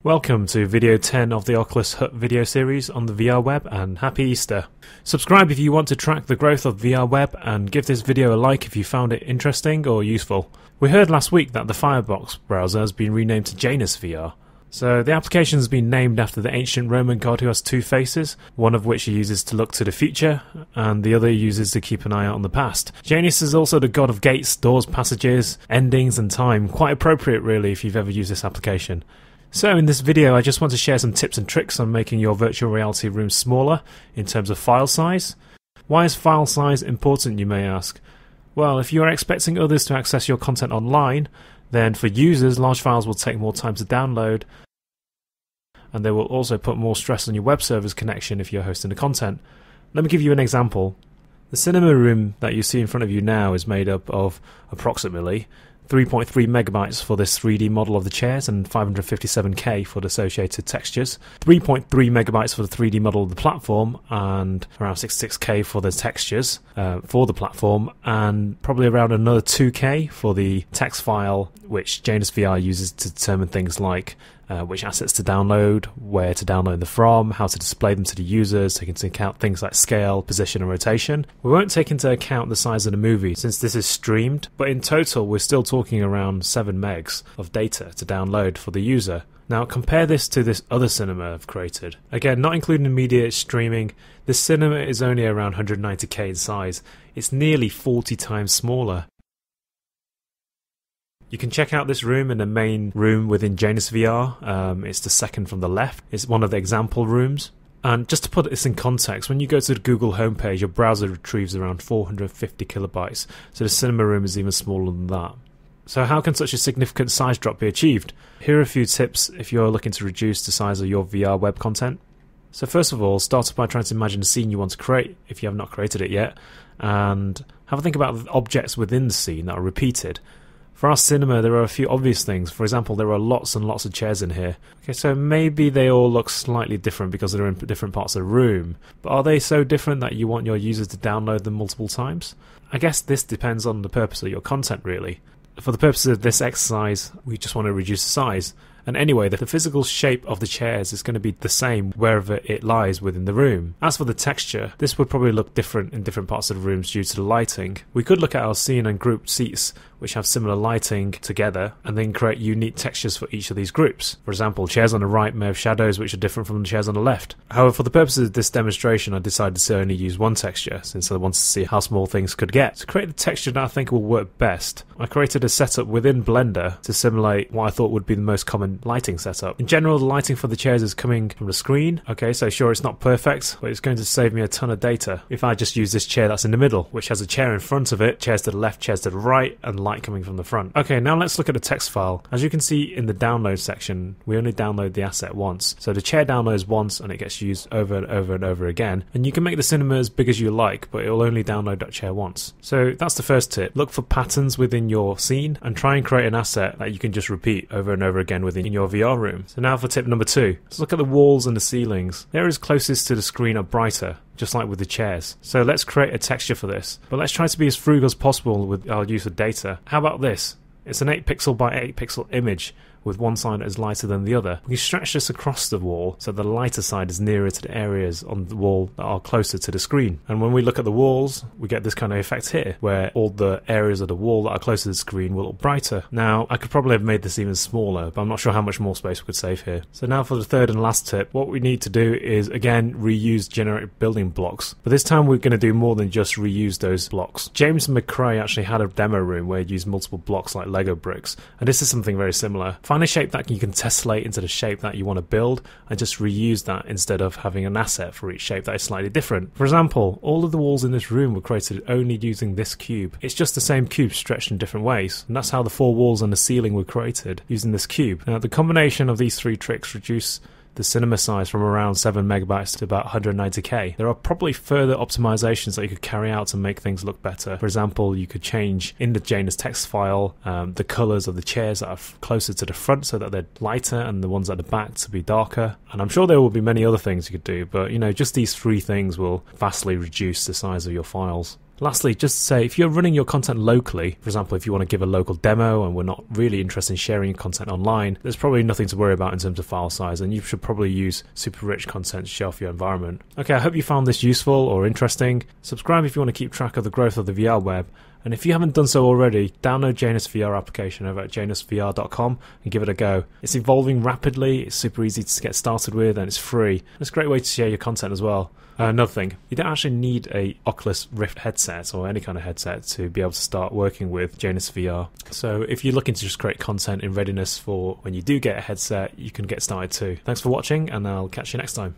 Welcome to video 10 of the Oculus Hut video series on the VR web, and happy Easter. Subscribe if you want to track the growth of VR web, and give this video a like if you found it interesting or useful. We heard last week that the Firebox browser has been renamed to Janus VR. So the application has been named after the ancient Roman god who has two faces, one of which he uses to look to the future, and the other he uses to keep an eye out on the past. Janus is also the god of gates, doors, passages, endings and time. Quite appropriate really if you've ever used this application. So in this video I just want to share some tips and tricks on making your virtual reality room smaller in terms of file size. Why is file size important, you may ask? Well, if you are expecting others to access your content online, then for users large files will take more time to download, and they will also put more stress on your web server's connection if you're hosting the content. Let me give you an example. The cinema room that you see in front of you now is made up of approximately 3.3 megabytes for this 3D model of the chairs and 557K for the associated textures, 3.3 megabytes for the 3D model of the platform, and around 66K for the textures for the platform, and probably around another 2K for the text file which Janus VR uses to determine things like which assets to download, where to download them from, how to display them to the users, taking into account things like scale, position and rotation. We won't take into account the size of the movie since this is streamed, but in total we're still talking around 7 megs of data to download for the user. Now compare this to this other cinema I've created. Again, not including immediate streaming, this cinema is only around 190K in size. It's nearly 40 times smaller. You can check out this room in the main room within Janus VR. It's the second from the left. It's one of the example rooms. And just to put this in context, when you go to the Google homepage, your browser retrieves around 450 kilobytes. So the cinema room is even smaller than that. So how can such a significant size drop be achieved? Here are a few tips if you're looking to reduce the size of your VR web content. So first of all, start by trying to imagine a scene you want to create if you have not created it yet, and have a think about the objects within the scene that are repeated. For our cinema, there are a few obvious things. For example, there are lots and lots of chairs in here. Okay, so maybe they all look slightly different because they're in different parts of the room. But are they so different that you want your users to download them multiple times? I guess this depends on the purpose of your content, really. For the purposes of this exercise, we just want to reduce the size. And anyway, the physical shape of the chairs is going to be the same wherever it lies within the room. As for the texture, this would probably look different in different parts of the rooms due to the lighting. We could look at our scene and group seats which have similar lighting together and then create unique textures for each of these groups. For example, chairs on the right may have shadows which are different from the chairs on the left. However, for the purposes of this demonstration, I decided to only use one texture since I wanted to see how small things could get. To create the texture that I think will work best, I created a setup within Blender to simulate what I thought would be the most common lighting setup. In general, the lighting for the chairs is coming from the screen. Okay, so sure, it's not perfect, but it's going to save me a ton of data if I just use this chair that's in the middle, which has a chair in front of it, chairs to the left, chairs to the right, and light coming from the front. Okay, now let's look at the text file. As you can see in the download section, we only download the asset once. So the chair downloads once and it gets used over and over and over again. And you can make the cinema as big as you like, but it will only download that chair once. So that's the first tip. Look for patterns within your scene and try and create an asset that you can just repeat over and over again within your VR room. So now for tip number 2. Let's look at the walls and the ceilings. The areas closest to the screen are brighter, just like with the chairs. So let's create a texture for this. But let's try to be as frugal as possible with our use of data. How about this? It's an 8 pixel by 8 pixel image with one side that is lighter than the other. We can stretch this across the wall so the lighter side is nearer to the areas on the wall that are closer to the screen. And when we look at the walls, we get this kind of effect here, where all the areas of the wall that are closer to the screen will look brighter. Now, I could probably have made this even smaller, but I'm not sure how much more space we could save here. So now for the third and last tip, what we need to do is, again, reuse generic building blocks. But this time we're going to do more than just reuse those blocks. James McCrae actually had a demo room where he used multiple blocks like Lego bricks, and this is something very similar. Find a shape that you can tessellate into the shape that you want to build and just reuse that instead of having an asset for each shape that is slightly different. For example, all of the walls in this room were created only using this cube. It's just the same cube stretched in different ways, and that's how the 4 walls and the ceiling were created, using this cube. Now the combination of these 3 tricks reduce the cinema size from around 7 megabytes to about 190K. There are probably further optimizations that you could carry out to make things look better. For example, you could change in the Janus text file the colors of the chairs that are closer to the front so that they're lighter and the ones at the back to be darker. And I'm sure there will be many other things you could do, but you know, just these 3 things will vastly reduce the size of your files. Lastly, just to say, if you're running your content locally, for example, if you want to give a local demo and we're not really interested in sharing your content online, there's probably nothing to worry about in terms of file size, and you should probably use super rich content to show off your environment. Okay, I hope you found this useful or interesting. Subscribe if you want to keep track of the growth of the VR web. And if you haven't done so already, download Janus VR application over at janusvr.com and give it a go. It's evolving rapidly, it's super easy to get started with, and it's free. It's a great way to share your content as well. Another thing, you don't actually need a Oculus Rift headset or any kind of headset to be able to start working with Janus VR. So if you're looking to just create content in readiness for when you do get a headset, you can get started too. Thanks for watching, and I'll catch you next time.